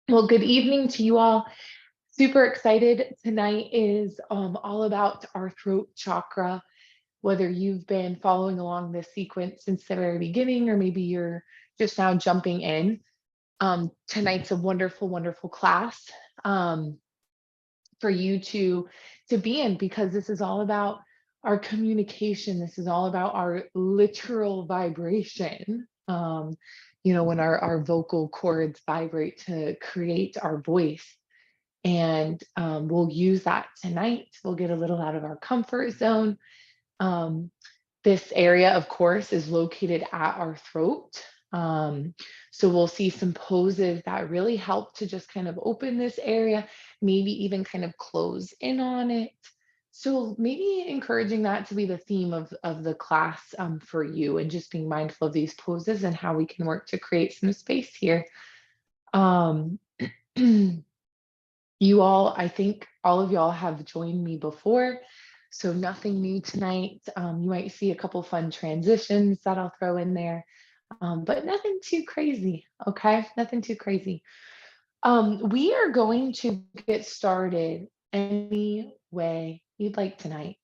Well, good evening to you all. Super excited. Tonight is all about our throat chakra. Whether you've been following along this sequence since the very beginning, or maybe you're just now jumping in, tonight's a wonderful, wonderful class um, for you to be in because this is all about our communication. This is all about our literal vibration. When our vocal cords vibrate to create our voice. And we'll use that tonight. We'll get a little out of our comfort zone. Um, this area, of course, is located at our throat. So we'll see some poses that really help to just kind of open this area, maybe even kind of close in on it. So maybe encouraging that to be the theme of the class for you, and just being mindful of these poses and how we can work to create some space here. Um, You all, I think all of y'all have joined me before, so nothing new tonight. You might see a couple fun transitions that I'll throw in there, but nothing too crazy, okay? Nothing too crazy. We are going to get started any way you'd like tonight.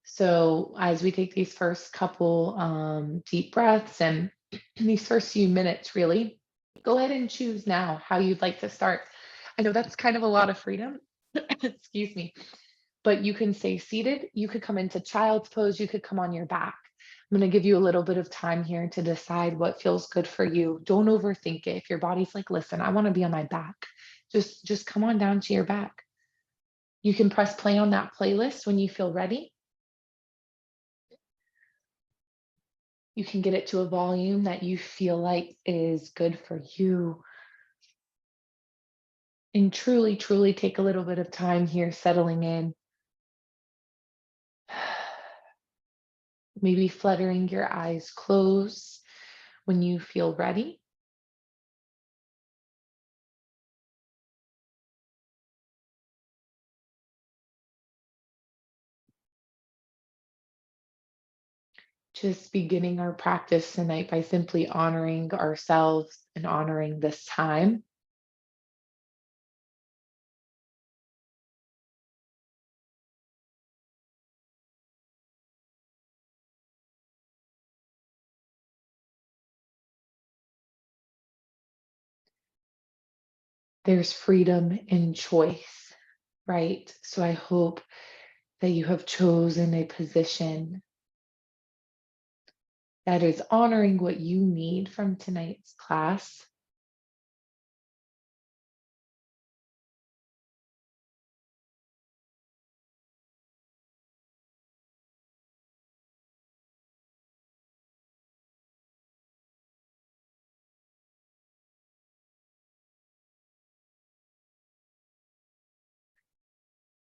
So as we take these first couple deep breaths and these first few minutes, really, go ahead and choose now how you'd like to start. I know that's kind of a lot of freedom. Excuse me. But you can stay seated. You could come into child's pose. You could come on your back. I'm going to give you a little bit of time here to decide what feels good for you. Don't overthink it. If your body's like, listen, I want to be on my back, just come on down to your back. You can press play on that playlist when you feel ready. You can get it to a volume that you feel like is good for you. And truly, truly take a little bit of time here settling in. Maybe fluttering your eyes closed when you feel ready. Just beginning our practice tonight by simply honoring ourselves and honoring this time. There's freedom in choice, right? So I hope that you have chosen a position that is honoring what you need from tonight's class.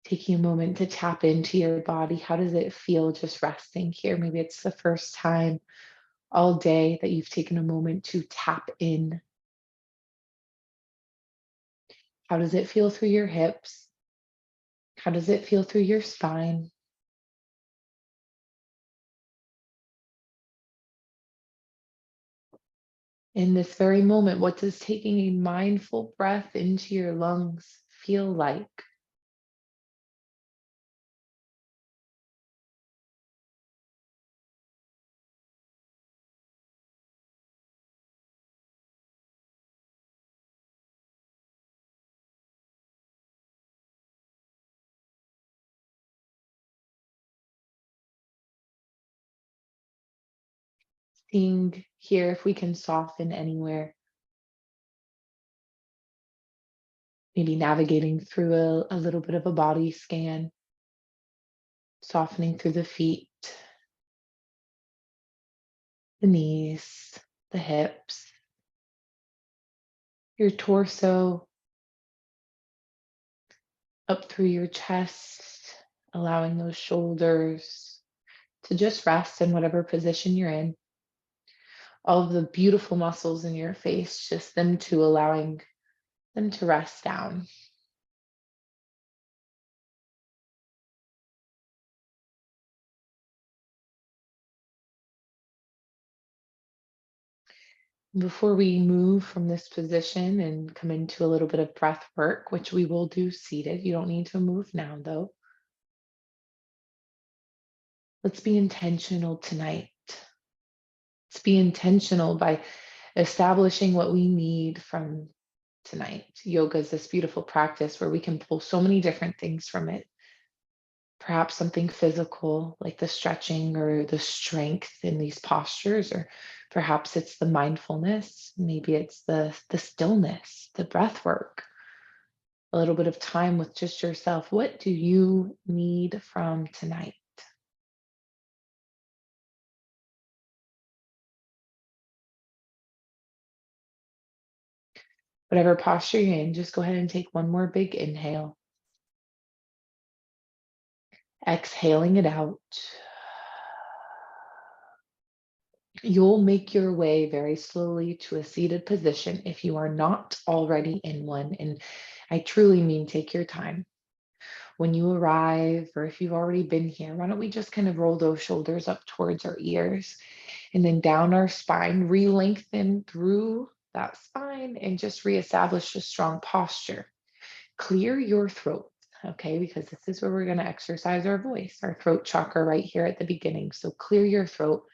Taking a moment to tap into your body. How does it feel just resting here? Maybe it's the first time all day that you've taken a moment to tap in. How does it feel through your hips? How does it feel through your spine? In this very moment, what does taking a mindful breath into your lungs feel like? Seeing here if we can soften anywhere, maybe navigating through a little bit of a body scan, softening through the feet, the knees, the hips, your torso, up through your chest, allowing those shoulders to just rest in whatever position you're in. All of the beautiful muscles in your face, just them to allowing them to rest down. Before we move from this position and come into a little bit of breath work, which we will do seated, you don't need to move now though. Let's be intentional tonight. Let's be intentional by establishing what we need from tonight. Yoga is this beautiful practice where we can pull so many different things from it. Perhaps something physical like the stretching or the strength in these postures, or perhaps it's the mindfulness, maybe it's the stillness, the breath work, a little bit of time with just yourself. What do you need from tonight? Whatever posture you're in, just go ahead and take one more big inhale, exhaling it out. You'll make your way very slowly to a seated position if you are not already in one. And I truly mean take your time. When you arrive, or if you've already been here, why don't we just kind of roll those shoulders up towards our ears and then down our spine, re-lengthen through that spine and just reestablish a strong posture. Clear your throat, okay? Because this is where we're going to exercise our voice, our throat chakra right here at the beginning. So clear your throat.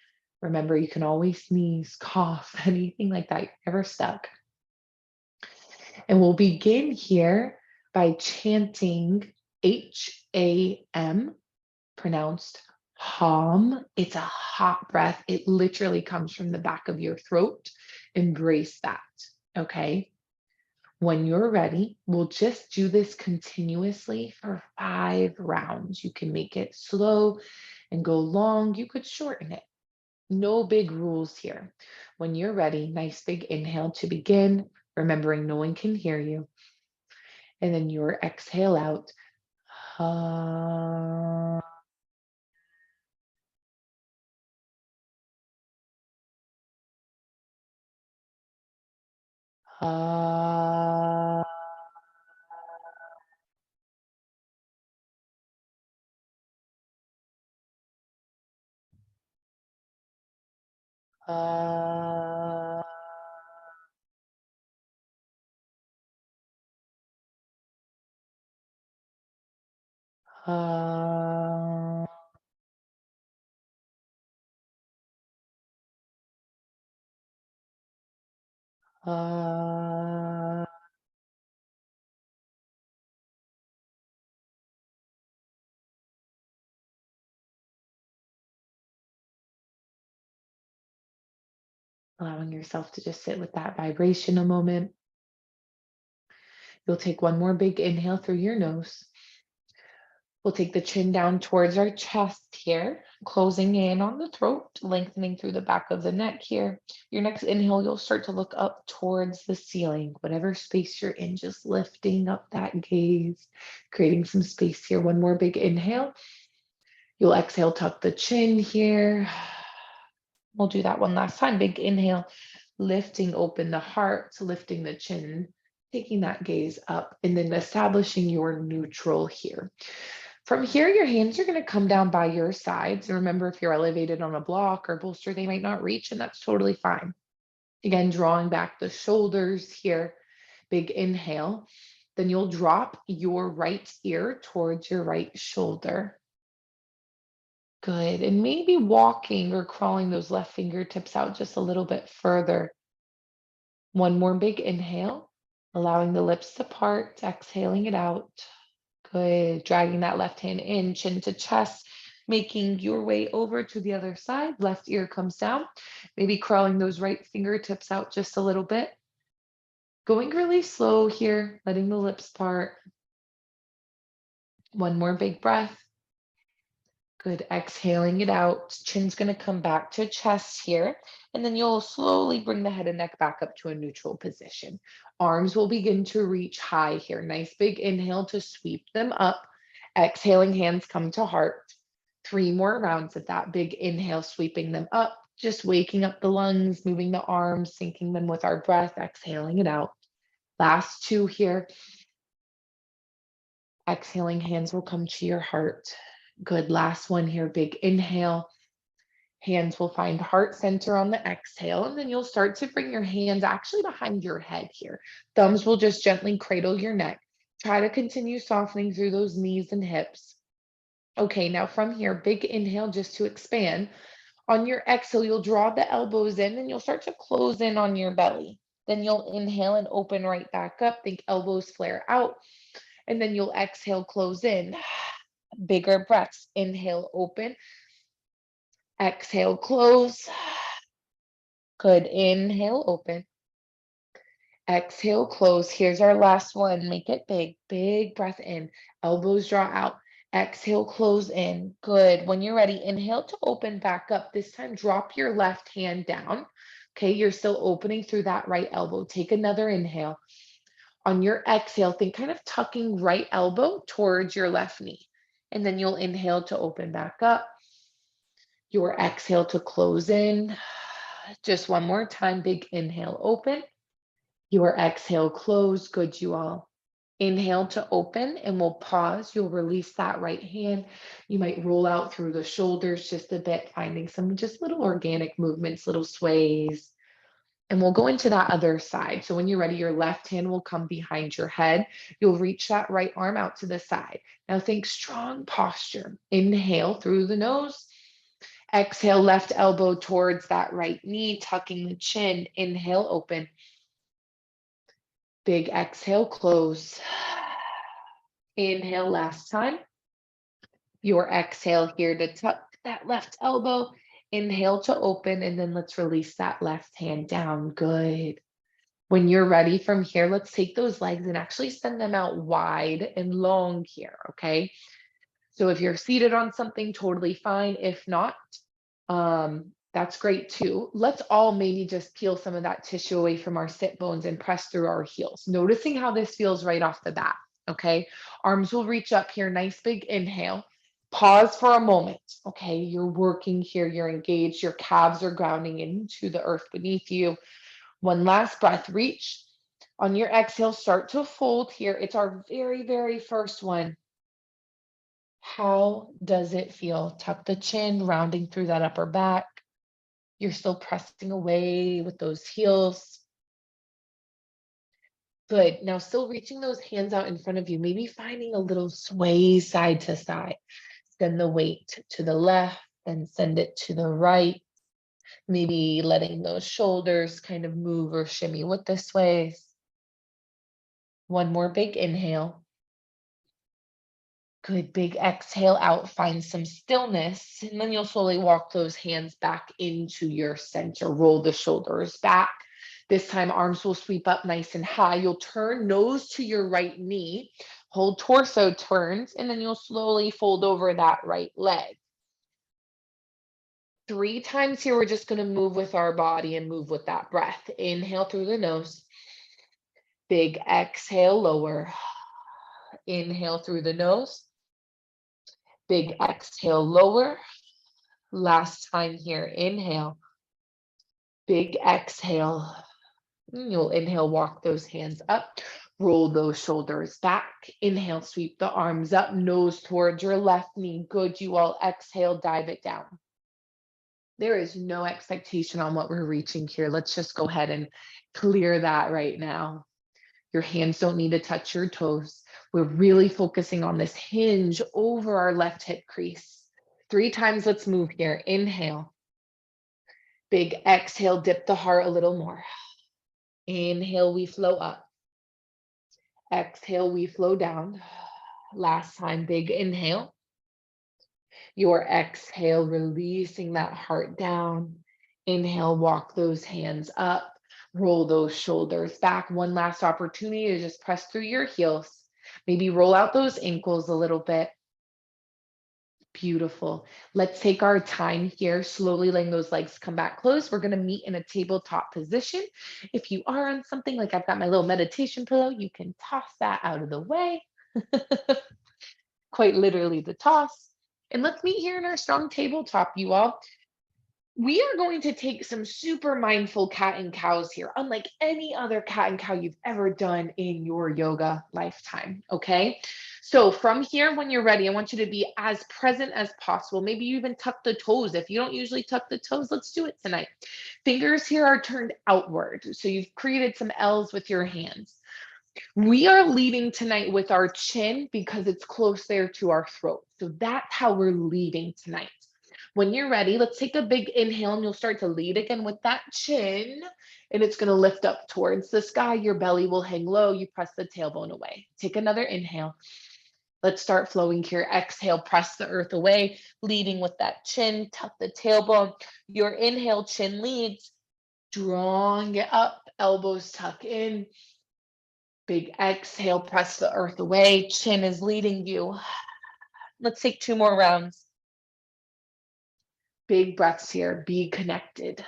Remember, you can always sneeze, cough, anything like that. You're never stuck. And we'll begin here by chanting HAM, pronounced hum. It's a hot breath. It literally comes from the back of your throat. Embrace that, okay? When you're ready, we'll just do this continuously for 5 rounds. You can make it slow and go long. You could shorten it. No big rules here. When you're ready, nice big inhale to begin, remembering no one can hear you. And then your exhale out. Uh, uh, uh, uh, uh, allowing yourself to just sit with that vibration a moment. You'll take one more big inhale through your nose. We'll take the chin down towards our chest here, closing in on the throat, lengthening through the back of the neck here. Your next inhale, you'll start to look up towards the ceiling, whatever space you're in, just lifting up that gaze, creating some space here. One more big inhale. You'll exhale, tuck the chin here. We'll do that one last time. Big inhale, lifting open the heart, lifting the chin, taking that gaze up, and then establishing your neutral here. From here, your hands are going to come down by your sides. And remember, if you're elevated on a block or bolster, they might not reach, and that's totally fine. Again, drawing back the shoulders here. Big inhale. Then you'll drop your right ear towards your right shoulder. Good. And maybe walking or crawling those left fingertips out just a little bit further. One more big inhale, allowing the lips to part, exhaling it out. Good. Dragging that left hand in, chin to chest, making your way over to the other side. Left ear comes down. Maybe crawling those right fingertips out just a little bit. Going really slow here, letting the lips part. One more big breath. Good. Exhaling it out. Chin's going to come back to chest here. And then you'll slowly bring the head and neck back up to a neutral position. Arms will begin to reach high here. Nice big inhale to sweep them up. Exhaling, hands come to heart. 3 more rounds of that big inhale, sweeping them up. Just waking up the lungs, moving the arms, syncing them with our breath, exhaling it out. Last 2 here. Exhaling, hands will come to your heart. Good. Last one here. Big inhale. Hands will find heart center on the exhale, and then you'll start to bring your hands actually behind your head here. Thumbs will just gently cradle your neck. Try to continue softening through those knees and hips. Okay, now from here, big inhale just to expand. On your exhale, you'll draw the elbows in and you'll start to close in on your belly. Then you'll inhale and open right back up. Think elbows flare out. And then you'll exhale, close in. Bigger breaths. Inhale, open. Exhale, close. Good. Inhale, open. Exhale, close. Here's our last one. Make it big. Big breath in. Elbows draw out. Exhale, close in. Good. When you're ready, inhale to open back up. This time, drop your left hand down. Okay, you're still opening through that right elbow. Take another inhale. On your exhale, think kind of tucking right elbow towards your left knee. And then you'll inhale to open back up. Your exhale to close in. Just one more time. Big inhale, open. Your exhale, close. Good, you all. Inhale to open and we'll pause. You'll release that right hand. You might roll out through the shoulders just a bit, finding some just little organic movements, little sways. And we'll go into that other side. So when you're ready, your left hand will come behind your head. You'll reach that right arm out to the side. Now think strong posture. Inhale through the nose. Exhale, left elbow towards that right knee, tucking the chin. Inhale, open. Big exhale, close. Inhale, last time. Your exhale here to tuck that left elbow. Inhale to open, and then let's release that left hand down. Good. When you're ready from here, let's take those legs and actually send them out wide and long here, okay? So if you're seated on something, totally fine. If not, that's great too. Let's all maybe just peel some of that tissue away from our sit bones and press through our heels, noticing how this feels right off the bat, okay? Arms will reach up here, nice big inhale. Pause for a moment, okay? You're working here, you're engaged, your calves are grounding into the earth beneath you. One last breath, reach. On your exhale, start to fold here. It's our very, very first one. How does it feel? Tuck the chin, rounding through that upper back. You're still pressing away with those heels. Good. Now, still reaching those hands out in front of you, maybe finding a little sway side to side. Send the weight to the left and send it to the right. Maybe letting those shoulders kind of move or shimmy with the sways. One more big inhale. Good, big exhale out, find some stillness, and then you'll slowly walk those hands back into your center. Roll the shoulders back. This time, arms will sweep up nice and high. You'll turn nose to your right knee, hold torso turns, and then you'll slowly fold over that right leg. 3 times here, we're just going to move with our body and move with that breath. Inhale through the nose. Big exhale, lower. Inhale through the nose. Big exhale, lower. Last time here, inhale. Big exhale. You'll inhale, walk those hands up. Roll those shoulders back. Inhale, sweep the arms up, nose towards your left knee. Good, you all exhale, dive it down. There is no expectation on what we're reaching here. Let's just go ahead and clear that right now. Your hands don't need to touch your toes. We're really focusing on this hinge over our left hip crease. 3 times, let's move here. Inhale. Big exhale, dip the heart a little more. Inhale, we flow up. Exhale, we flow down. Last time, big inhale. Your exhale, releasing that heart down. Inhale, walk those hands up. Roll those shoulders back. One last opportunity to just press through your heels. Maybe roll out those ankles a little bit. Beautiful. Let's take our time here, slowly letting those legs come back close. We're going to meet in a tabletop position. If you are on something like I've got my little meditation pillow, you can toss that out of the way. Quite literally the toss. And let's meet here in our strong tabletop, you all. We are going to take some super mindful cat and cows here, unlike any other cat and cow you've ever done in your yoga lifetime, okay? So from here, when you're ready, I want you to be as present as possible. Maybe you even tuck the toes. If you don't usually tuck the toes, let's do it tonight. Fingers here are turned outward. So you've created some L's with your hands. We are leading tonight with our chin because it's close there to our throat. So that's how we're leading tonight. When you're ready, let's take a big inhale and you'll start to lead again with that chin. And it's going to lift up towards the sky. Your belly will hang low. You press the tailbone away. Take another inhale. Let's start flowing here. Exhale, press the earth away, leading with that chin, tuck the tailbone. Your inhale, chin leads, drawing it up, elbows tuck in. Big exhale, press the earth away. Chin is leading you. Let's take 2 more rounds. Big breaths here. Be connected.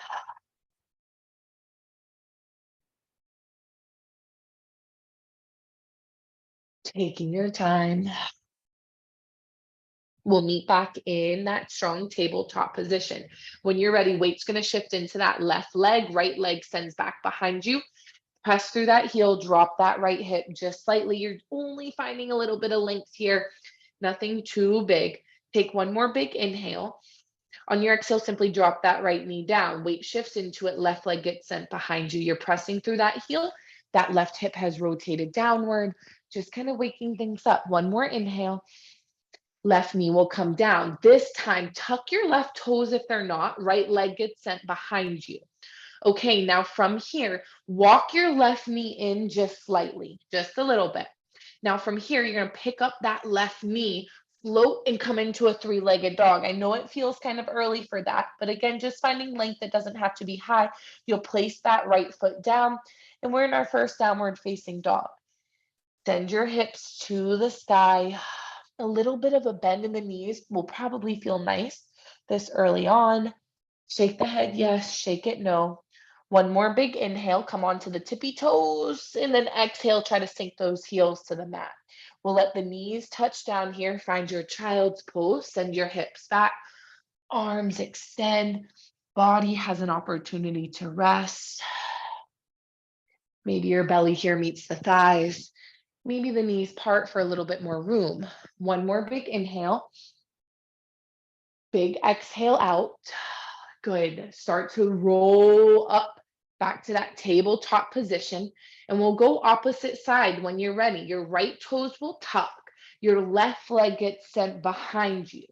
Taking your time. We'll meet back in that strong tabletop position. When you're ready, weight's going to shift into that left leg. Right leg sends back behind you. Press through that heel, drop that right hip just slightly. You're only finding a little bit of length here, nothing too big. Take one more big inhale. On your exhale, simply drop that right knee down. Weight shifts into it, left leg gets sent behind you. You're pressing through that heel. That left hip has rotated downward, just kind of waking things up. One more inhale. Left knee will come down. This time, tuck your left toes if they're not. Right leg gets sent behind you. Okay, now from here, walk your left knee in just slightly, just a little bit. Now from here, you're going to pick up that left knee, float and come into a 3-legged dog. I know it feels kind of early for that, but again, just finding length that doesn't have to be high. You'll place that right foot down, and we're in our first downward facing dog. Send your hips to the sky. A little bit of a bend in the knees will probably feel nice this early on. Shake the head, yes. Shake it, no. One more big inhale, come onto the tippy toes, and then exhale, try to sink those heels to the mat. We'll let the knees touch down here. Find your child's pose, send your hips back, arms extend, body has an opportunity to rest. Maybe your belly here meets the thighs. Maybe the knees part for a little bit more room. One more big inhale. Big exhale out. Good. Start to roll up back to that tabletop position. And we'll go opposite side when you're ready. Your right toes will tuck. Your left leg gets sent behind you.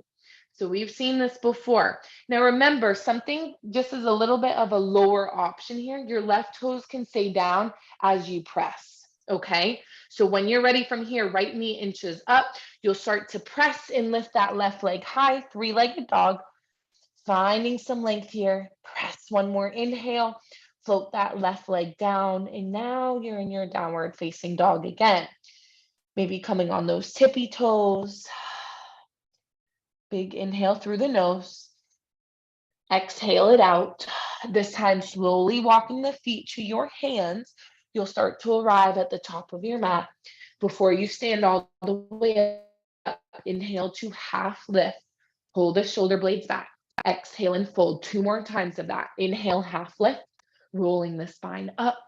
So we've seen this before. Now remember, something just as a little bit of a lower option here, your left toes can stay down as you press. Okay, so when you're ready from here, right knee inches up, you'll start to press and lift that left leg high, 3-legged dog. Finding some length here. Press one more inhale, float that left leg down, and now you're in your downward facing dog again. Maybe coming on those tippy toes. Big inhale through the nose. Exhale it out. This time, slowly walking the feet to your hands. You'll start to arrive at the top of your mat. Before you stand all the way up, inhale to half lift. Pull the shoulder blades back. Exhale and fold 2 more times of that. Inhale, half lift, rolling the spine up.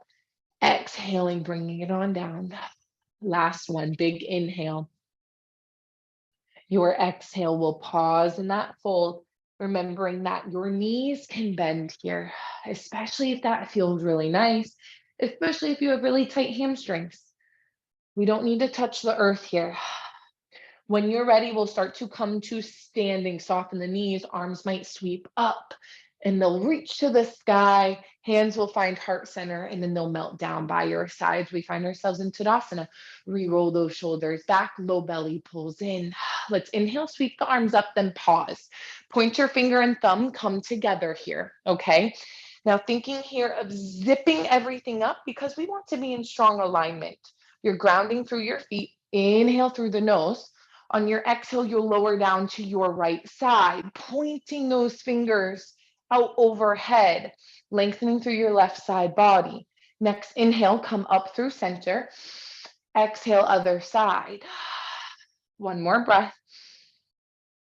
Exhaling, bringing it on down. Last one, big inhale. Your exhale will pause in that fold, remembering that your knees can bend here, especially if that feels really nice, especially if you have really tight hamstrings. We don't need to touch the earth here. When you're ready, we'll start to come to standing. Soften the knees, arms might sweep up and they'll reach to the sky. Hands will find heart center and then they'll melt down by your sides. We find ourselves in Tadasana. Re-roll those shoulders back, low belly pulls in. Let's inhale, sweep the arms up, then pause. Point your finger and thumb, come together here, okay? Now thinking here of zipping everything up because we want to be in strong alignment. You're grounding through your feet. Inhale through the nose. On your exhale, you'll lower down to your right side, pointing those fingers out overhead, lengthening through your left side body. Next, inhale, come up through center. Exhale, other side. One more breath.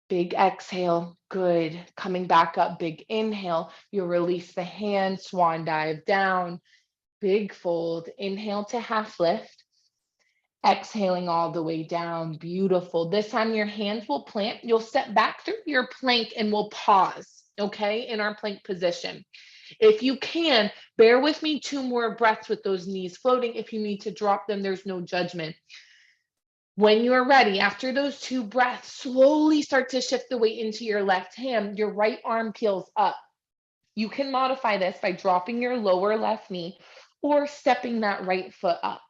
Big exhale. Good. Coming back up, big inhale. You'll release the hand, swan dive down. Big fold. Inhale to half lift. Exhaling all the way down. Beautiful. This time your hands will plant. You'll step back through your plank and we'll pause, okay, in our plank position. If you can, bear with me 2 more breaths with those knees floating. If you need to drop them, there's no judgment. When you're ready, after those 2 breaths, slowly start to shift the weight into your left hand. Your right arm peels up. You can modify this by dropping your lower left knee or stepping that right foot up.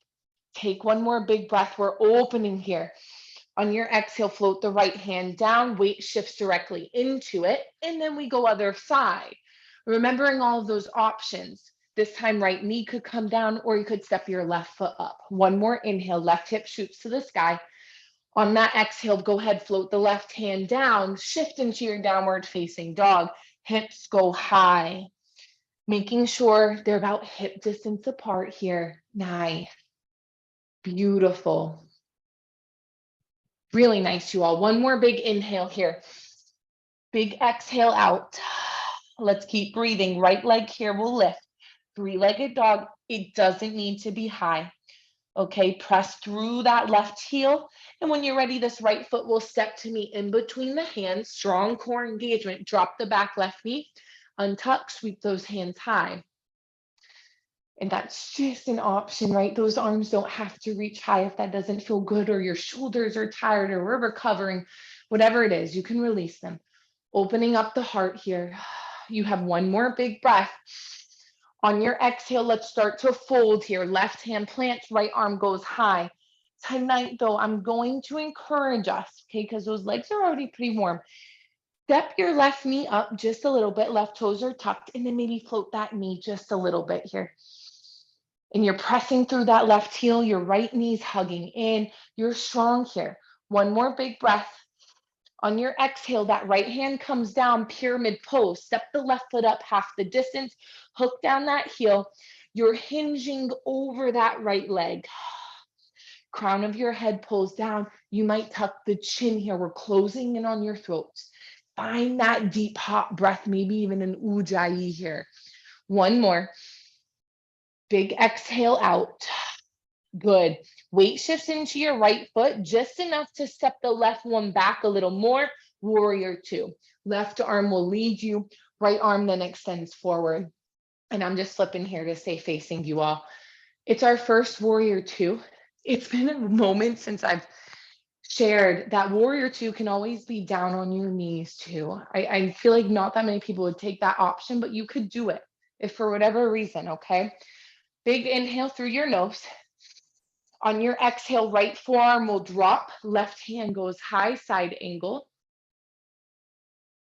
Take 1 more big breath. We're opening here. On your exhale, float the right hand down, weight shifts directly into it, and then we go other side. Remembering all of those options. This time, right knee could come down, or you could step your left foot up. 1 more inhale, left hip shoots to the sky. On that exhale, go ahead, float the left hand down, shift into your downward facing dog. Hips go high, making sure they're about hip distance apart here. Nice. Beautiful. Really nice, you all. 1 more big inhale here. Big exhale out. Let's keep breathing. Right leg here will lift. 3-legged dog. It doesn't need to be high. Okay, press through that left heel. And when you're ready, this right foot will step to meet in between the hands. Strong core engagement. Drop the back left knee. Untuck, sweep those hands high. And that's just an option, right? Those arms don't have to reach high if that doesn't feel good, or your shoulders are tired, or we're recovering, whatever it is, you can release them. Opening up the heart here. You have 1 more big breath. On your exhale, let's start to fold here. Left hand plants, right arm goes high. Tonight, though, I'm going to encourage us, okay, because those legs are already pretty warm. Step your left knee up just a little bit. Left toes are tucked, and then maybe float that knee just a little bit here. And you're pressing through that left heel, your right knee's hugging in. You're strong here. 1 more big breath. On your exhale, that right hand comes down, pyramid pose. Step the left foot up half the distance, hook down that heel. You're hinging over that right leg. Crown of your head pulls down. You might tuck the chin here. We're closing in on your throat. Find that deep, hot breath, maybe even an ujjayi here. 1 more. Big exhale out. Good. Weight shifts into your right foot, just enough to step the left one back a little more. Warrior 2. Left arm will lead you. Right arm then extends forward. And I'm just flipping here to stay facing you all. It's our first Warrior 2. It's been a moment since I've shared that Warrior 2 can always be down on your knees too. I feel like not that many people would take that option, but you could do it if for whatever reason, okay? Big inhale through your nose. On your exhale, right forearm will drop. Left hand goes high, side angle.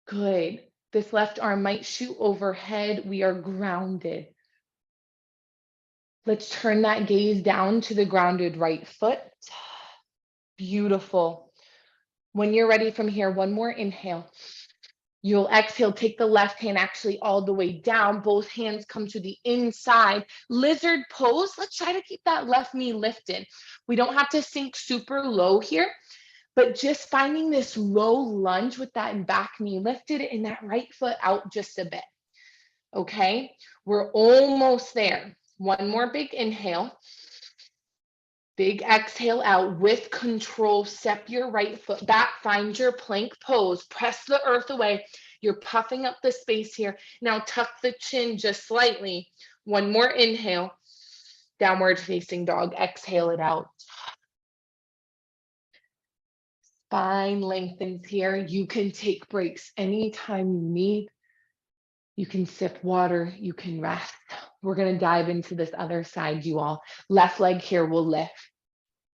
Good. This left arm might shoot overhead. We are grounded. Let's turn that gaze down to the grounded right foot. Beautiful. When you're ready from here, 1 more inhale. You'll exhale, take the left hand actually all the way down. Both hands come to the inside. Lizard pose. Let's try to keep that left knee lifted. We don't have to sink super low here, but just finding this low lunge with that back knee lifted and that right foot out just a bit. Okay, we're almost there. 1 more big inhale. Big exhale out with control. Step your right foot back. Find your plank pose. Press the earth away. You're puffing up the space here. Now tuck the chin just slightly. 1 more inhale. Downward facing dog. Exhale it out. Spine lengthens here. You can take breaks anytime you need. You can sip water. You can rest. We're going to dive into this other side, you all. Left leg here will lift.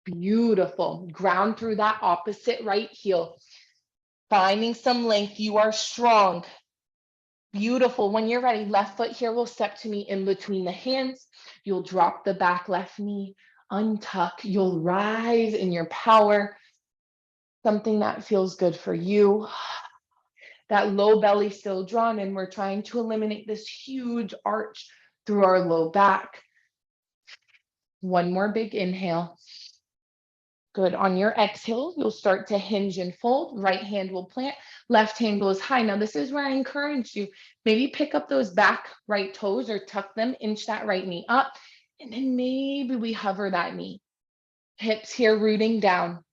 Beautiful. Ground through that opposite right heel. Finding some length. You are strong. Beautiful. When you're ready, left foot here will step to me in between the hands. You'll drop the back left knee, untuck. You'll rise in your power. Something that feels good for you. That low belly still drawn, and we're trying to eliminate this huge arch through our low back. 1 more big inhale. Good. On your exhale, you'll start to hinge and fold. Right hand will plant. Left hand goes high. Now, this is where I encourage you. Maybe pick up those back right toes or tuck them, inch that right knee up, and then maybe we hover that knee. Hips here rooting down,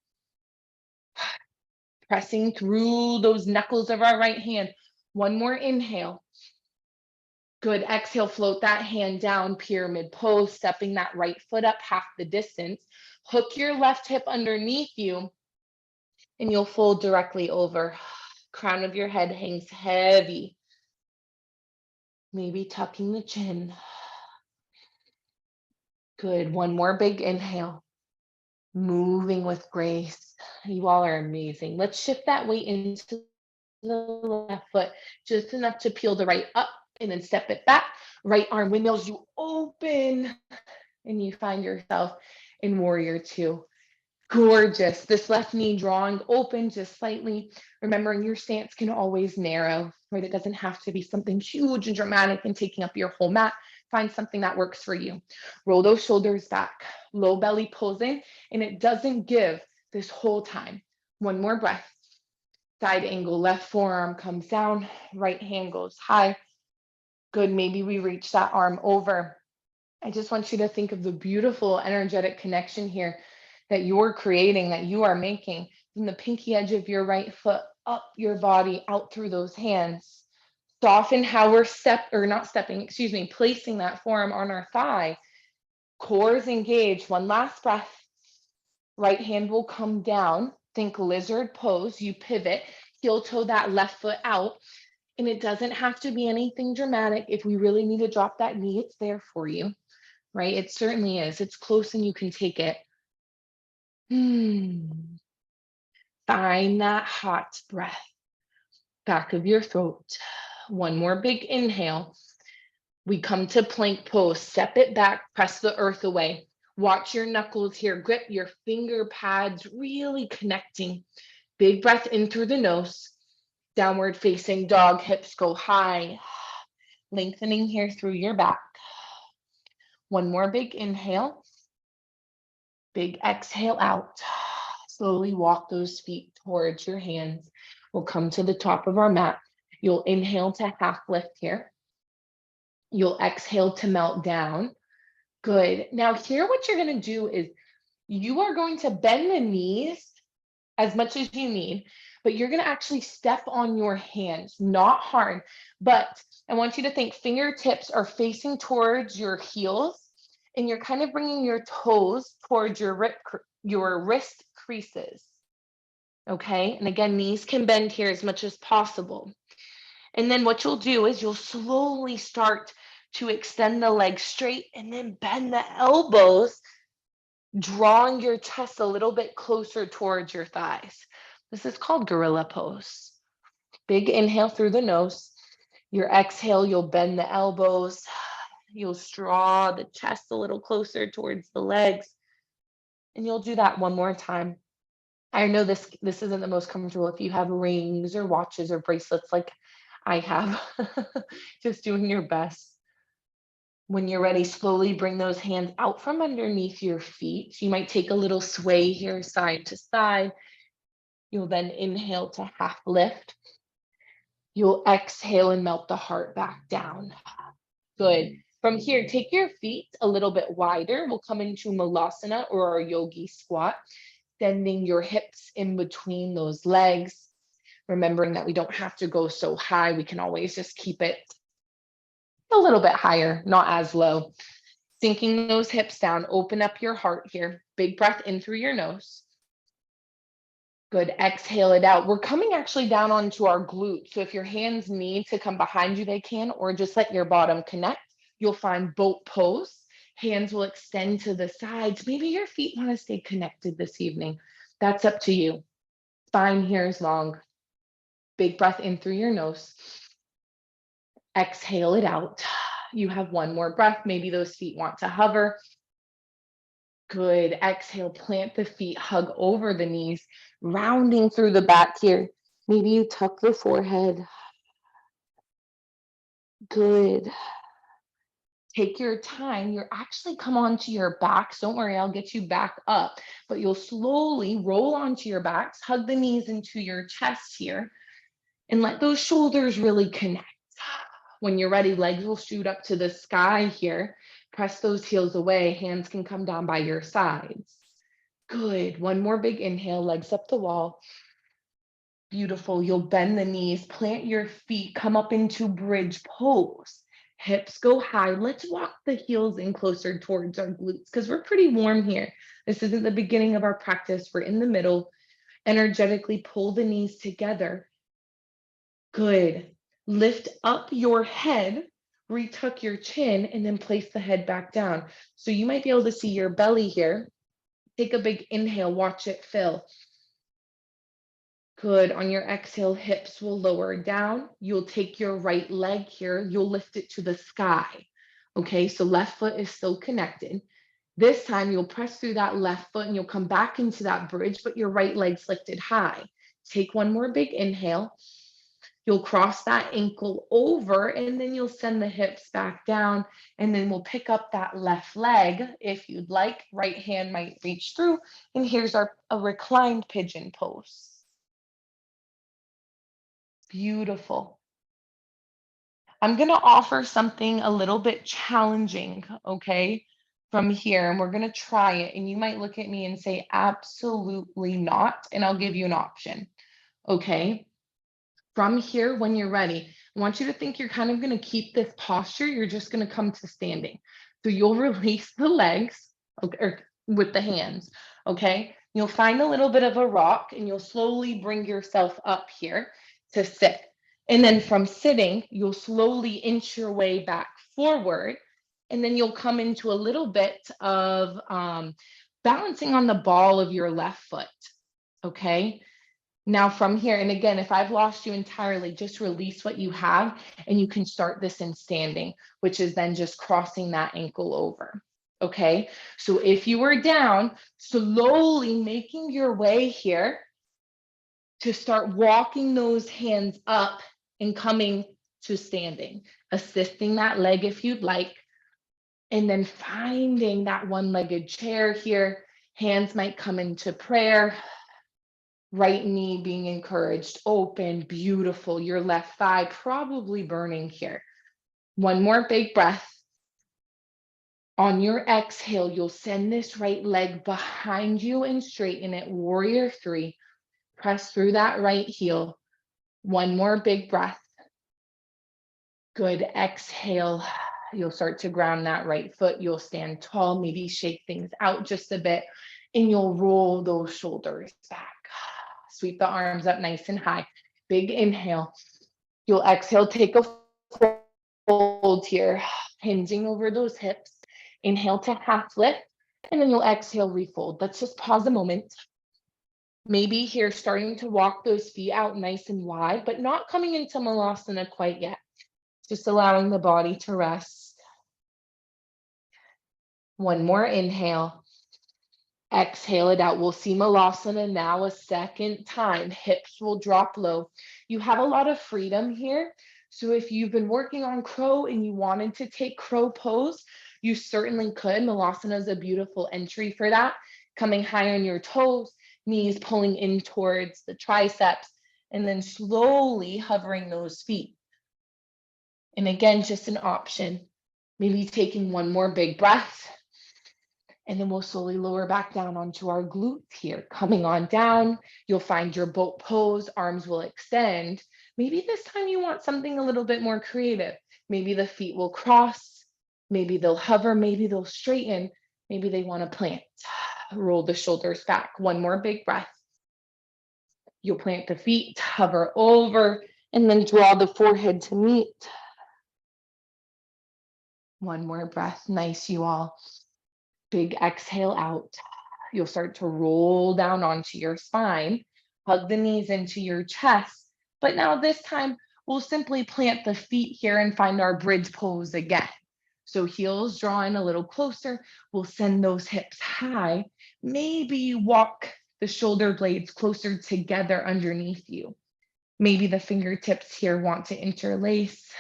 pressing through those knuckles of our right hand. One more inhale. Good. Exhale, float that hand down, pyramid pose, stepping that right foot up half the distance. Hook your left hip underneath you, and you'll fold directly over. Crown of your head hangs heavy. Maybe tucking the chin. Good. One more big inhale. Moving with grace. You all are amazing. Let's shift that weight into the left foot, just enough to peel the right up and then step it back. Right arm windmills, you open and you find yourself in warrior two. Gorgeous. This left knee drawing open just slightly. Remembering your stance can always narrow, right? It doesn't have to be something huge and dramatic and taking up your whole mat. Find something that works for you. Roll those shoulders back, low belly pulls in, and it doesn't give this whole time. One more breath. Side angle, left forearm comes down, right hand goes high. Good. Maybe we reach that arm over. I just want you to think of the beautiful energetic connection here that you're creating, that you are making from the pinky edge of your right foot up your body, out through those hands. Soften how we're placing that forearm on our thigh. Cores engaged. One last breath. Right hand will come down. Think lizard pose. You pivot, heel toe that left foot out. And it doesn't have to be anything dramatic. If we really need to drop that knee, it's there for you, right? It certainly is. It's close and you can take it. Find that hot breath. Back of your throat. One more big inhale. We come to plank pose. Step it back, press the earth away. Watch your knuckles here. Grip your finger pads, really connecting. Big breath in through the nose. Downward facing dog, hips go high. Lengthening here through your back. One more big inhale. Big exhale out. Slowly walk those feet towards your hands. We'll come to the top of our mat. You'll inhale to half lift here. You'll exhale to melt down. Good. Now here what you're going to do is you are going to bend the knees as much as you need, but you're going to actually step on your hands, not hard. But I want you to think fingertips are facing towards your heels, and you're kind of bringing your toes towards your wrist creases. Okay. And again, knees can bend here as much as possible. And then what you'll do is you'll slowly start to extend the legs straight and then bend the elbows, drawing your chest a little bit closer towards your thighs. This is called gorilla pose. Big inhale through the nose. Your exhale, you'll bend the elbows. You'll draw the chest a little closer towards the legs. And you'll do that one more time. I know this isn't the most comfortable if you have rings or watches or bracelets like I have. Just doing your best. When you're ready, slowly bring those hands out from underneath your feet. You might take a little sway here, side to side. You'll then inhale to half lift. You'll exhale and melt the heart back down. Good. From here, take your feet a little bit wider. We'll come into Malasana or our yogi squat, bending your hips in between those legs. Remembering that we don't have to go so high. We can always just keep it a little bit higher, not as low. Sinking those hips down, open up your heart here. Big breath in through your nose. Good, exhale it out. We're coming actually down onto our glutes. So if your hands need to come behind you, they can, or just let your bottom connect. You'll find boat pose. Hands will extend to the sides. Maybe your feet want to stay connected this evening. That's up to you. Spine here is long. Big breath in through your nose. Exhale it out. You have one more breath. Maybe those feet want to hover. Good. Exhale, plant the feet, hug over the knees, rounding through the back here. Maybe you tuck the forehead. Good. Take your time. You're actually come onto your backs. Don't worry, I'll get you back up. But you'll slowly roll onto your backs, hug the knees into your chest here, and let those shoulders really connect. When you're ready, legs will shoot up to the sky here. Press those heels away. Hands can come down by your sides. Good. One more big inhale, legs up the wall. Beautiful. You'll bend the knees, plant your feet, come up into bridge pose. Hips go high. Let's walk the heels in closer towards our glutes because we're pretty warm here. This isn't the beginning of our practice. We're in the middle. Energetically pull the knees together. Good. Lift up your head, retuck your chin, and then place the head back down. So you might be able to see your belly here. Take a big inhale, watch it fill. Good. On your exhale, hips will lower down. You'll take your right leg here, you'll lift it to the sky. Okay, so left foot is still connected. This time you'll press through that left foot and you'll come back into that bridge, but your right leg's lifted high. Take one more big inhale. You'll cross that ankle over and then you'll send the hips back down. And then we'll pick up that left leg if you'd like. Right hand might reach through. And here's a reclined pigeon pose. Beautiful. I'm going to offer something a little bit challenging, okay, from here. And we're going to try it. And you might look at me and say, absolutely not. And I'll give you an option, okay? From here, when you're ready, I want you to think you're kind of going to keep this posture. You're just going to come to standing. So you'll release the legs, okay, or with the hands, okay? You'll find a little bit of a rock and you'll slowly bring yourself up here to sit. And then from sitting, you'll slowly inch your way back forward. And then you'll come into a little bit of balancing on the ball of your left foot, okay? Now from here, and again, if I've lost you entirely, just release what you have and you can start this in standing, which is then just crossing that ankle over. Okay, so if you were down, slowly making your way here to start walking those hands up and coming to standing, assisting that leg if you'd like, and then finding that one-legged chair here. Hands might come into prayer. Right knee being encouraged, open, beautiful. Your left thigh probably burning here. One more big breath. On your exhale, you'll send this right leg behind you and straighten it. Warrior three. Press through that right heel. One more big breath. Good. Exhale. You'll start to ground that right foot. You'll stand tall, maybe shake things out just a bit, and you'll roll those shoulders back. Sweep the arms up nice and high. Big inhale. You'll exhale, take a fold here, hinging over those hips. Inhale to half lift, and then you'll exhale, refold. Let's just pause a moment. Maybe here, starting to walk those feet out nice and wide, but not coming into Malasana quite yet. Just allowing the body to rest. One more inhale. Exhale it out. We'll see Malasana now a second time. Hips will drop low. You have a lot of freedom here. So if you've been working on crow and you wanted to take crow pose, you certainly could. Malasana is a beautiful entry for that. Coming high on your toes, knees pulling in towards the triceps, and then slowly hovering those feet. And again, just an option. Maybe taking one more big breath. And then we'll slowly lower back down onto our glutes here. Coming on down, you'll find your boat pose, arms will extend. Maybe this time you want something a little bit more creative. Maybe the feet will cross, maybe they'll hover, maybe they'll straighten, maybe they want to plant. Roll the shoulders back. One more big breath. You'll plant the feet, hover over, and then draw the forehead to meet. One more breath. Nice, you all. Big exhale out. You'll start to roll down onto your spine, hug the knees into your chest. But now this time, we'll simply plant the feet here and find our bridge pose again. So heels drawing a little closer. We'll send those hips high. Maybe walk the shoulder blades closer together underneath you. Maybe the fingertips here want to interlace.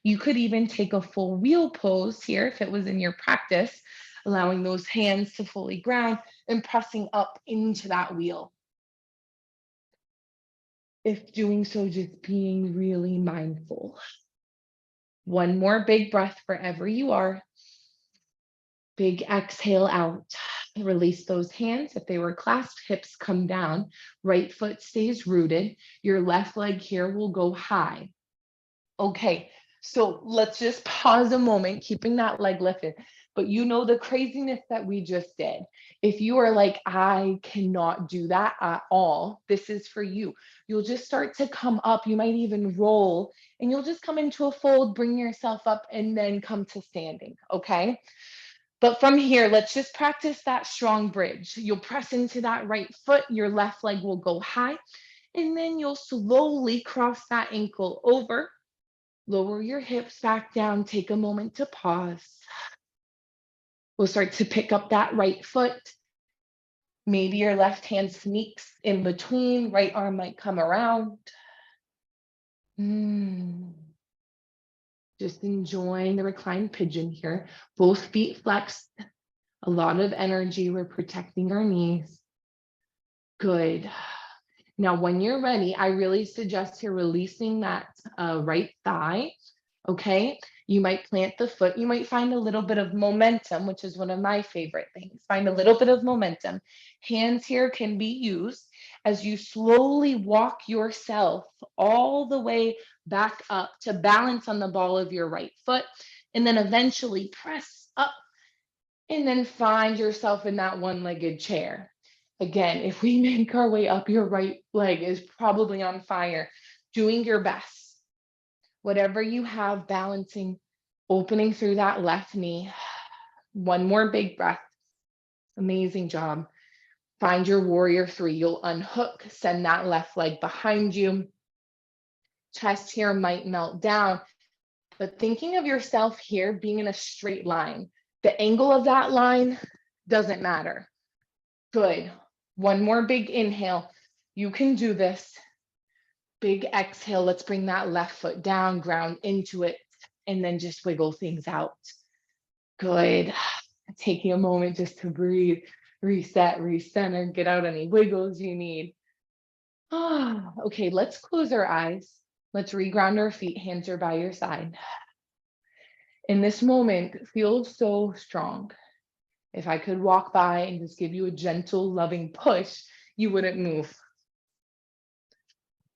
You could even take a full wheel pose here if it was in your practice, allowing those hands to fully ground and pressing up into that wheel. If doing so, just being really mindful. One more big breath wherever you are. Big exhale out. Release those hands. If they were clasped, hips come down. Right foot stays rooted. Your left leg here will go high. Okay, so let's just pause a moment, keeping that leg lifted. But you know the craziness that we just did. If you are like, I cannot do that at all, this is for you. You'll just start to come up. You might even roll and you'll just come into a fold, bring yourself up, and then come to standing. Okay. But from here, let's just practice that strong bridge. You'll press into that right foot, your left leg will go high, and then you'll slowly cross that ankle over. Lower your hips back down. Take a moment to pause. We'll start to pick up that right foot. Maybe your left hand sneaks in between. Right arm might come around. Just enjoying the reclined pigeon here. Both feet flexed. A lot of energy. We're protecting our knees. Good. Now, when you're ready, I really suggest you're releasing that right thigh. Okay, you might plant the foot. You might find a little bit of momentum, which is one of my favorite things. Find a little bit of momentum. Hands here can be used as you slowly walk yourself all the way back up to balance on the ball of your right foot, and then eventually press up and then find yourself in that one-legged chair. Again, if we make our way up, your right leg is probably on fire, doing your best. Whatever you have, balancing, opening through that left knee. One more big breath. Amazing job. Find your warrior three. You'll unhook, send that left leg behind you. Chest here might melt down, but thinking of yourself here being in a straight line. The angle of that line doesn't matter. Good. One more big inhale. You can do this. Big exhale. Let's bring that left foot down, ground into it, and then just wiggle things out. Good. Taking a moment just to breathe, reset, recenter, get out any wiggles you need. Okay, let's close our eyes. Let's reground our feet. Hands are by your side. In this moment, feel so strong. If I could walk by and just give you a gentle, loving push, you wouldn't move.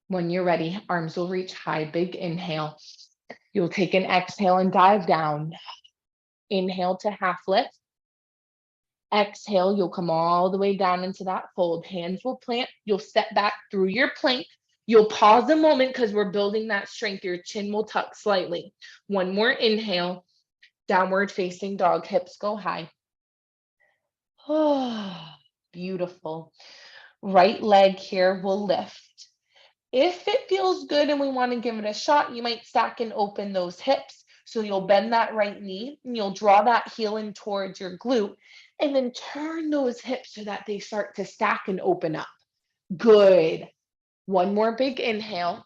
When you're ready, arms will reach high. Big inhale. You'll take an exhale and dive down. Inhale to half lift. Exhale, you'll come all the way down into that fold. Hands will plant. You'll step back through your plank. You'll pause a moment because we're building that strength. Your chin will tuck slightly. One more inhale. Downward facing dog. Hips go high. Oh, beautiful. Right leg here will lift. If it feels good and we want to give it a shot, you might stack and open those hips. So you'll bend that right knee and you'll draw that heel in towards your glute and then turn those hips so that they start to stack and open up. Good. One more big inhale.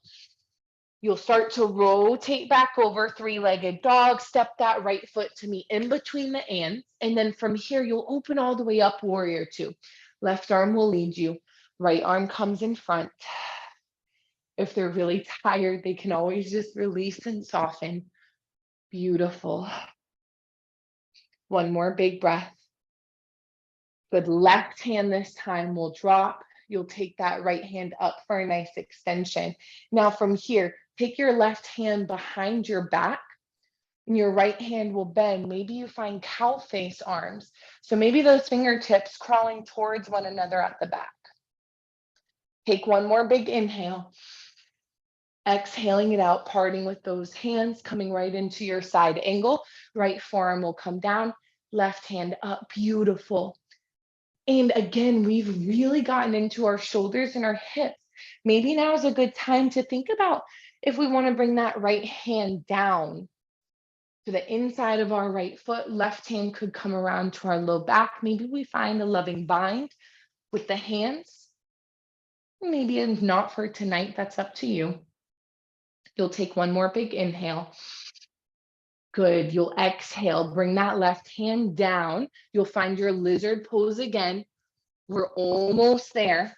You'll start to rotate back over, three-legged dog. Step that right foot to meet in between the ants. And then from here, you'll open all the way up, warrior two. Left arm will lead you. Right arm comes in front. If they're really tired, they can always just release and soften. Beautiful. One more big breath. Good. Left hand this time will drop. You'll take that right hand up for a nice extension. Now from here, take your left hand behind your back and your right hand will bend. Maybe you find cow face arms. So maybe those fingertips crawling towards one another at the back. Take one more big inhale. Exhaling it out, parting with those hands, coming right into your side angle. Right forearm will come down, left hand up. Beautiful. And again, we've really gotten into our shoulders and our hips. Maybe now is a good time to think about if we want to bring that right hand down to the inside of our right foot. Left hand could come around to our low back. Maybe we find a loving bind with the hands. Maybe it's not for tonight. That's up to you. You'll take one more big inhale. Good. You'll exhale. Bring that left hand down. You'll find your lizard pose again. We're almost there.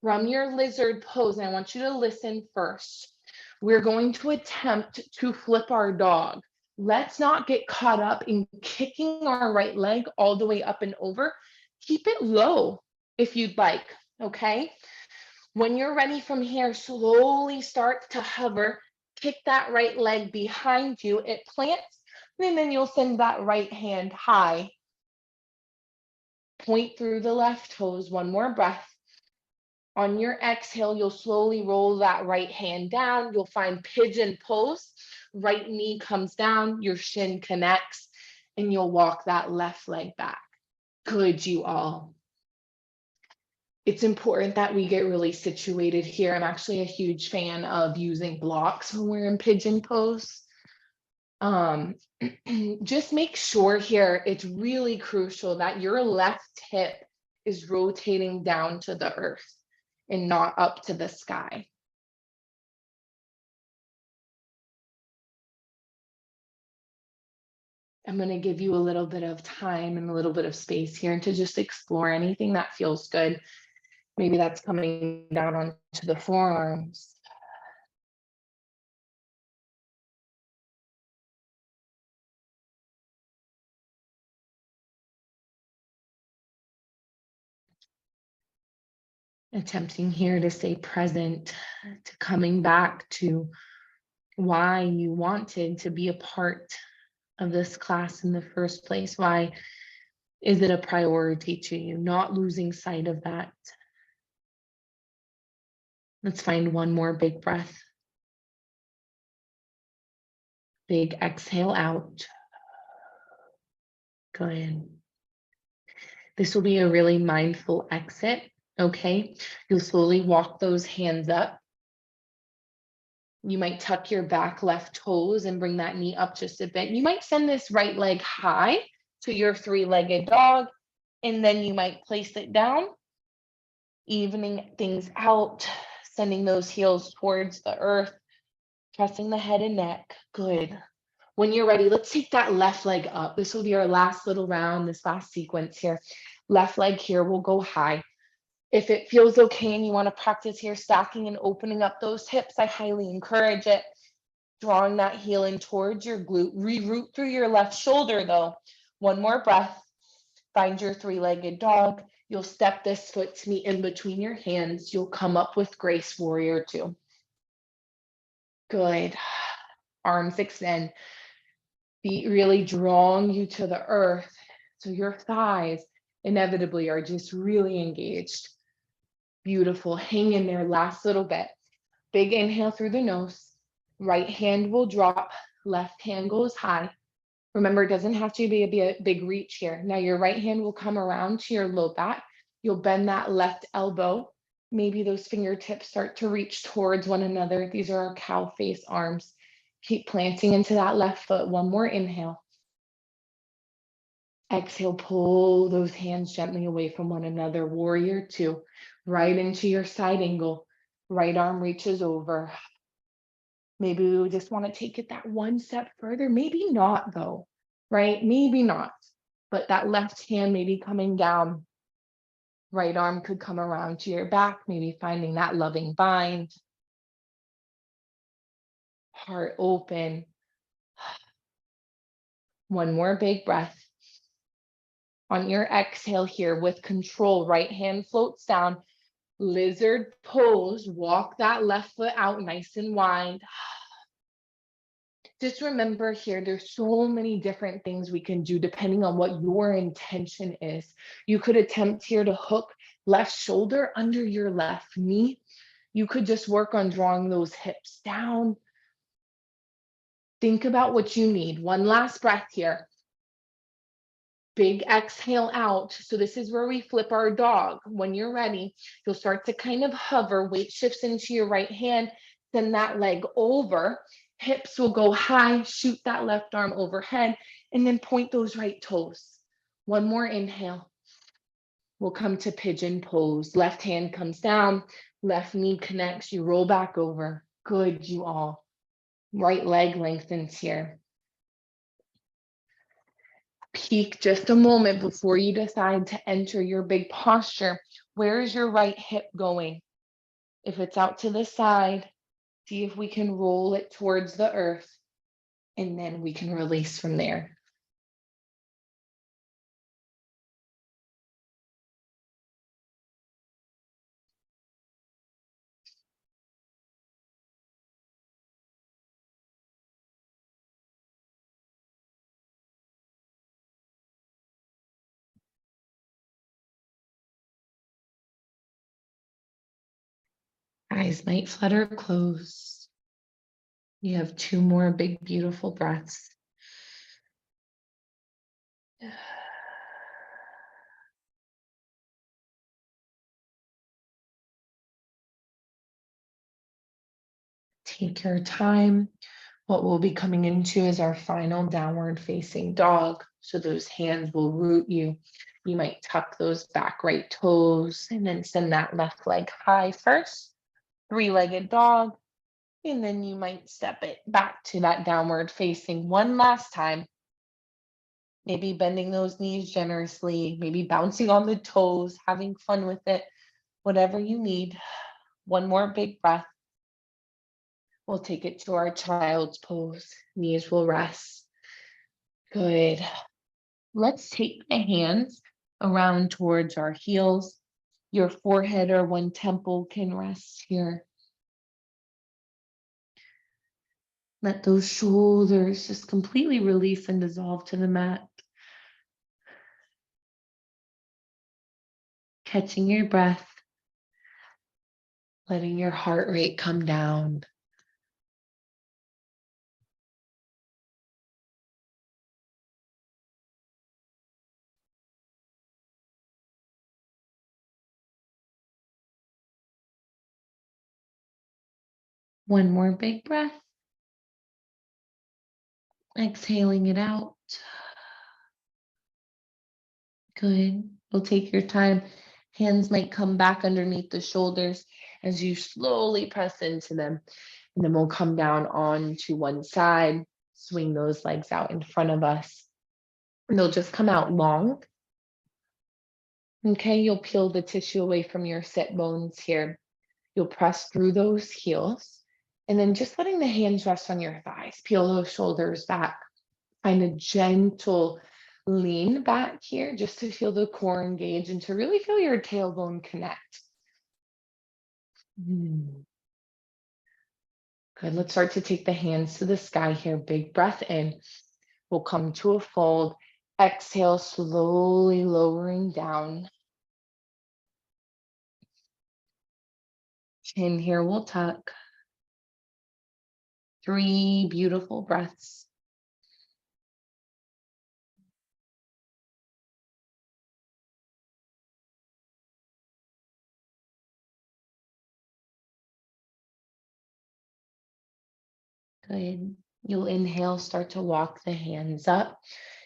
From your lizard pose, and I want you to listen first. We're going to attempt to flip our dog. Let's not get caught up in kicking our right leg all the way up and over. Keep it low if you'd like, okay? When you're ready from here, slowly start to hover. Kick that right leg behind you. It plants, and then you'll send that right hand high. Point through the left toes. One more breath. On your exhale, you'll slowly roll that right hand down. You'll find pigeon pose. Right knee comes down, your shin connects, and you'll walk that left leg back. Good, you all. It's important that we get really situated here. I'm actually a huge fan of using blocks when we're in pigeon pose. Just make sure here, it's really crucial that your left hip is rotating down to the earth and not up to the sky. I'm going to give you a little bit of time and a little bit of space here to just explore anything that feels good. Maybe that's coming down onto the forearms. Attempting here to stay present, to coming back to why you wanted to be a part of this class in the first place. Why is it a priority to you? Not losing sight of that. Let's find one more big breath. Big exhale out. Good. This will be a really mindful exit, okay? You'll slowly walk those hands up. You might tuck your back left toes and bring that knee up just a bit. You might send this right leg high to your three-legged dog, and then you might place it down, evening things out, sending those heels towards the earth, pressing the head and neck. Good. When you're ready, let's take that left leg up. This will be our last little round, this last sequence here. Left leg here will go high. If it feels okay and you want to practice here, stacking and opening up those hips, I highly encourage it. Drawing that heel in towards your glute. Reroute through your left shoulder though. One more breath. Find your three-legged dog. You'll step this foot to meet in between your hands. You'll come up with grace, warrior two. Good. Arms extend. Feet really drawing you to the earth. So your thighs inevitably are just really engaged. Beautiful. Hang in there last little bit. Big inhale through the nose. Right hand will drop. Left hand goes high. Remember, it doesn't have to be a big reach here. Now your right hand will come around to your low back. You'll bend that left elbow. Maybe those fingertips start to reach towards one another. These are our cow face arms. Keep planting into that left foot. One more inhale. Exhale, pull those hands gently away from one another. Warrior two, right into your side angle. Right arm reaches over. Maybe we just want to take it that one step further. Maybe not though, right? Maybe not. But that left hand maybe coming down. Right arm could come around to your back, maybe finding that loving bind. Heart open. One more big breath. On your exhale here with control, right hand floats down. Lizard pose, walk that left foot out nice and wide. Just remember here, there's so many different things we can do depending on what your intention is. You could attempt here to hook left shoulder under your left knee. You could just work on drawing those hips down. Think about what you need. One last breath here. Big exhale out. So this is where we flip our dog. When you're ready, you'll start to kind of hover, weight shifts into your right hand, send that leg over. Hips will go high, shoot that left arm overhead, and then point those right toes. One more inhale. We'll come to pigeon pose. Left hand comes down, left knee connects, you roll back over. Good, you all. Right leg lengthens here. Peek just a moment before you decide to enter your big posture. Where is your right hip going? If it's out to the side, see if we can roll it towards the earth. and then we can release from there. Eyes might flutter closed. You have 2 more big, beautiful breaths. Take your time. What we'll be coming into is our final downward facing dog. So those hands will root you. You might tuck those back right toes and then send that left leg high first, 3-legged dog. And then you might step it back to that downward facing one last time. Maybe bending those knees generously, maybe bouncing on the toes, having fun with it, whatever you need. One more big breath. We'll take it to our child's pose. Knees will rest. Good. Let's take the hands around towards our heels. Your forehead or one temple can rest here. Let those shoulders just completely release and dissolve to the mat. Catching your breath, letting your heart rate come down. One more big breath. Exhaling it out. Good. We'll take your time. Hands might come back underneath the shoulders as you slowly press into them. And then we'll come down onto one side, swing those legs out in front of us. And they'll just come out long. Okay, you'll peel the tissue away from your sit bones here. You'll press through those heels. And then just letting the hands rest on your thighs. Peel those shoulders back. Find a gentle lean back here just to feel the core engage and to really feel your tailbone connect. Good. Let's start to take the hands to the sky here. Big breath in. We'll come to a fold. Exhale, slowly lowering down. Chin here, we'll tuck. 3 beautiful breaths. Good. You'll inhale, start to walk the hands up.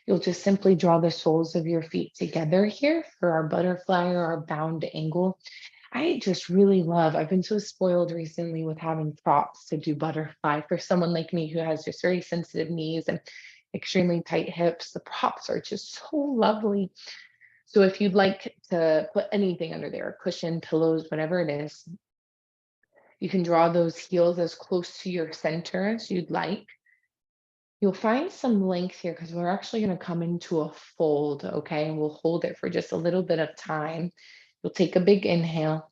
You'll just simply draw the soles of your feet together here for our butterfly or our bound angle. I just really love, I've been so spoiled recently with having props to do butterfly. For someone like me who has just very sensitive knees and extremely tight hips, the props are just so lovely. So if you'd like to put anything under there, a cushion, pillows, whatever it is, you can draw those heels as close to your center as you'd like. You'll find some length here because we're actually going to come into a fold, okay? And we'll hold it for just a little bit of time. You'll take a big inhale.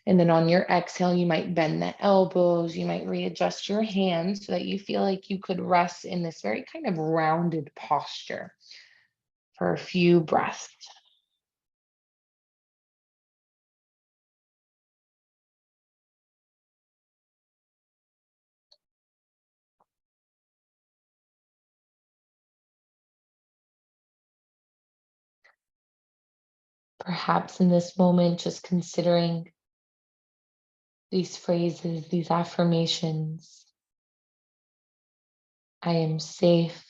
And then on your exhale, you might bend the elbows. You might readjust your hands so that you feel like you could rest in this very kind of rounded posture for a few breaths. Perhaps in this moment, just considering these phrases, these affirmations. I am safe.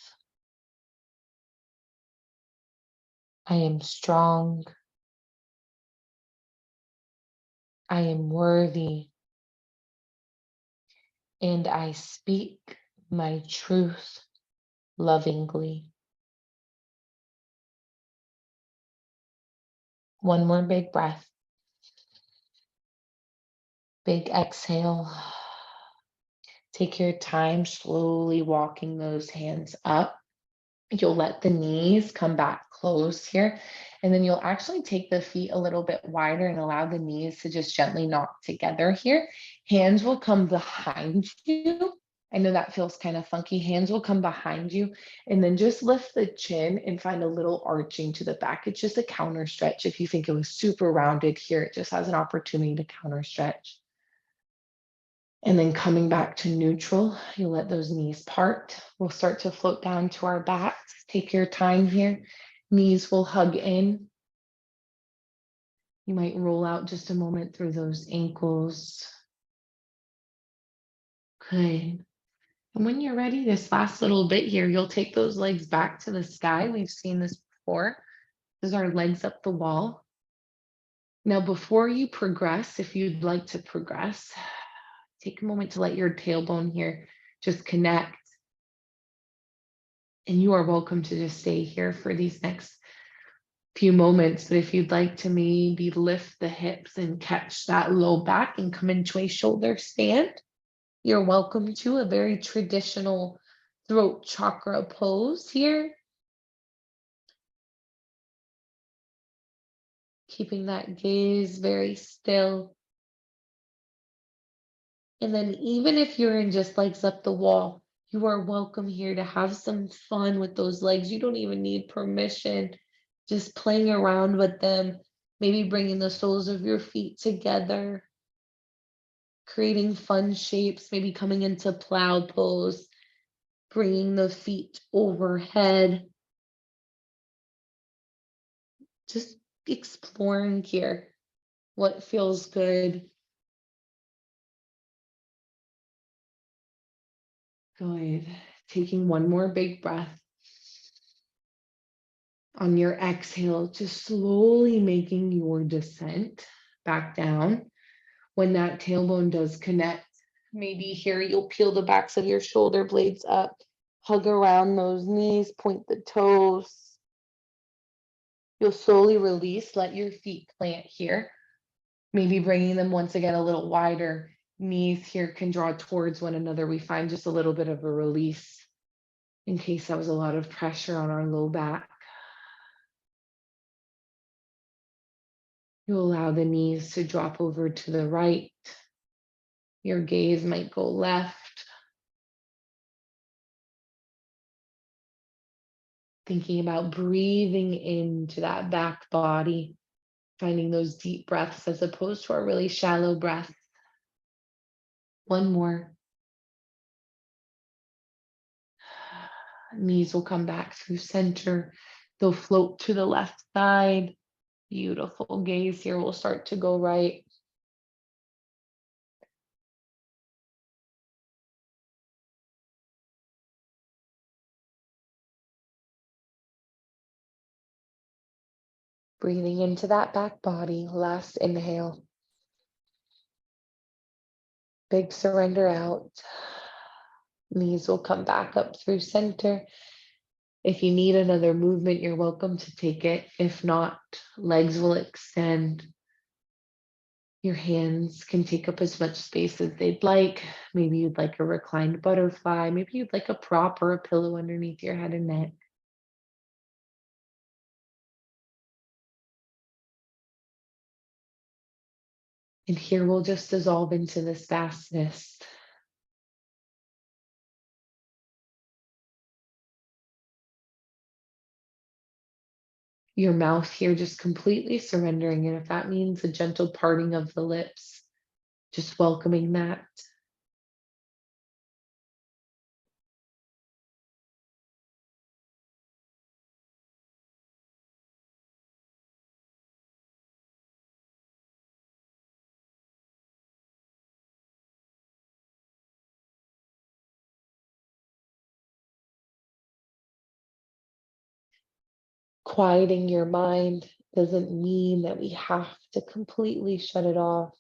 I am strong. I am worthy. And I speak my truth lovingly. One more big breath. Big exhale. Take your time slowly walking those hands up. You'll let the knees come back close here, and then you'll actually take the feet a little bit wider and allow the knees to just gently knock together here. Hands will come behind you. I know that feels kind of funky. Hands will come behind you, and then just lift the chin and find a little arching to the back. It's just a counter stretch. If you think it was super rounded here, it just has an opportunity to counter stretch. And then coming back to neutral, you let those knees part. We'll start to float down to our backs. Take your time here. Knees will hug in. You might roll out just a moment through those ankles. Good. And when you're ready, this last little bit here, you'll take those legs back to the sky. We've seen this before. Those are legs up the wall. Now, before you progress, if you'd like to progress, take a moment to let your tailbone here just connect. And you are welcome to just stay here for these next few moments. But if you'd like to maybe lift the hips and catch that low back and come into a shoulder stand, you're welcome to a very traditional throat chakra pose here. Keeping that gaze very still. And then even if you're in just legs up the wall, you are welcome here to have some fun with those legs. You don't even need permission. Just playing around with them, maybe bringing the soles of your feet together, creating fun shapes, maybe coming into plow pose, bringing the feet overhead, just exploring here what feels good. Good. Taking one more big breath. On your exhale, just slowly making your descent back down. When that tailbone does connect, maybe here you'll peel the backs of your shoulder blades up, hug around those knees, point the toes. You'll slowly release, let your feet plant here, maybe bringing them once again a little wider. Knees here can draw towards one another. We find just a little bit of a release in case that was a lot of pressure on our low back. You allow the knees to drop over to the right. Your gaze might go left. Thinking about breathing into that back body, finding those deep breaths as opposed to our really shallow breath. One more. Knees will come back through center. They'll float to the left side. Beautiful gaze here will start to go right. Breathing into that back body. Last inhale. Big surrender out. Knees will come back up through center. If you need another movement, you're welcome to take it. If not, legs will extend. Your hands can take up as much space as they'd like. Maybe you'd like a reclined butterfly. Maybe you'd like a prop or a pillow underneath your head and neck. And here we'll just dissolve into this vastness. Your mouth here just completely surrendering. And if that means a gentle parting of the lips, just welcoming that. Quieting your mind doesn't mean that we have to completely shut it off.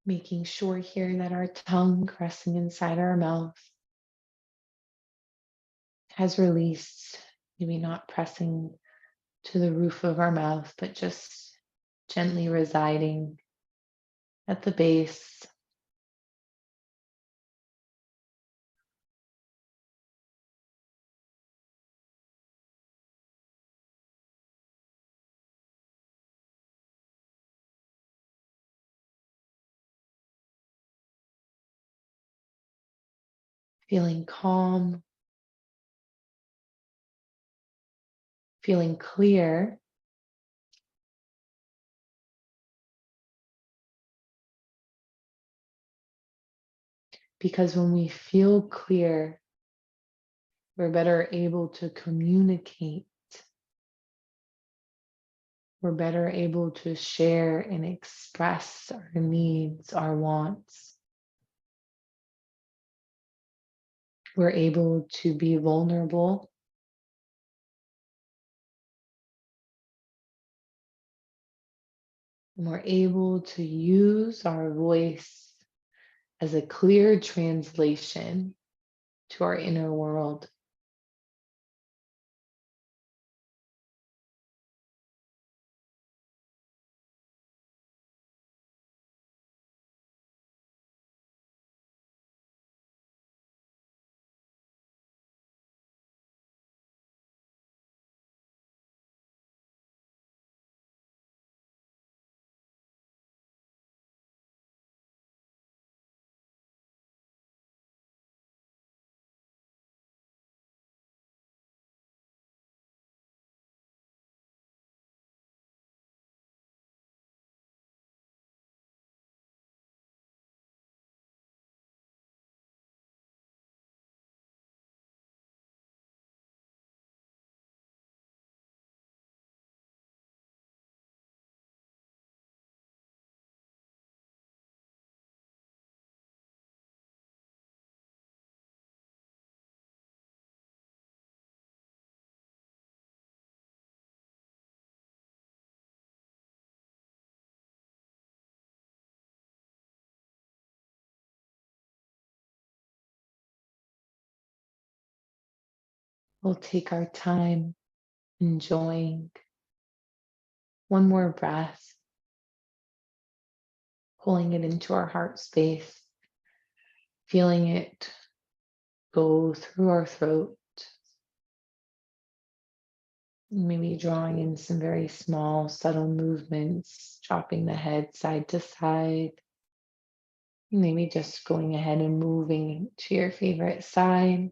Making sure here that our tongue resting inside our mouth has released, maybe not pressing to the roof of our mouth, but just gently residing at the base. Feeling calm, feeling clear, because when we feel clear, we're better able to communicate. We're better able to share and express our needs, our wants. We're able to be vulnerable. And we're able to use our voice as a clear translation to our inner world. We'll take our time enjoying one more breath, pulling it into our heart space, feeling it go through our throat, maybe drawing in some very small, subtle movements, dropping the head side to side, maybe just going ahead and moving to your favorite side.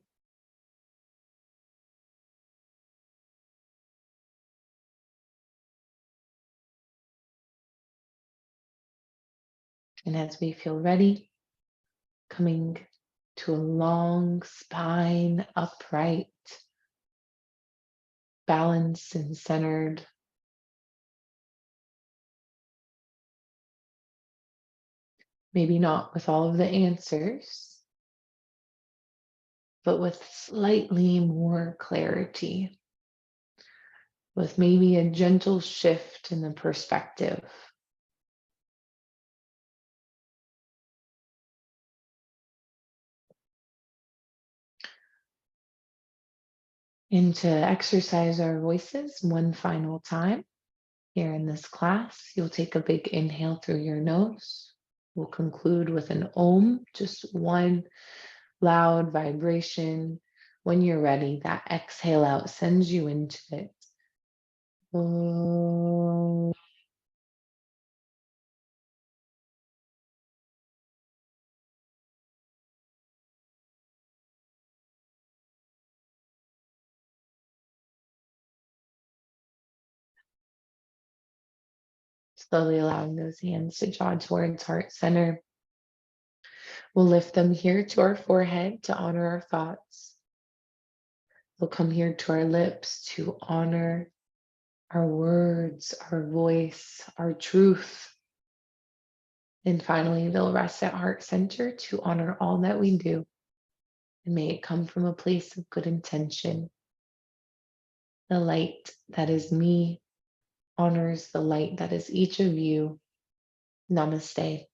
And as we feel ready, coming to a long spine, upright, balanced and centered. Maybe not with all of the answers, but with slightly more clarity, with maybe a gentle shift in the perspective. And to exercise our voices one final time here in this class, you'll take a big inhale through your nose. We'll conclude with an om, just one loud vibration. When you're ready, that exhale out sends you into it. Om. Slowly allowing those hands to draw towards heart center. We'll lift them here to our forehead to honor our thoughts. We'll come here to our lips to honor our words, our voice, our truth. And finally, they'll rest at heart center to honor all that we do. And may it come from a place of good intention. The light that is me honors the light that is each of you. Namaste.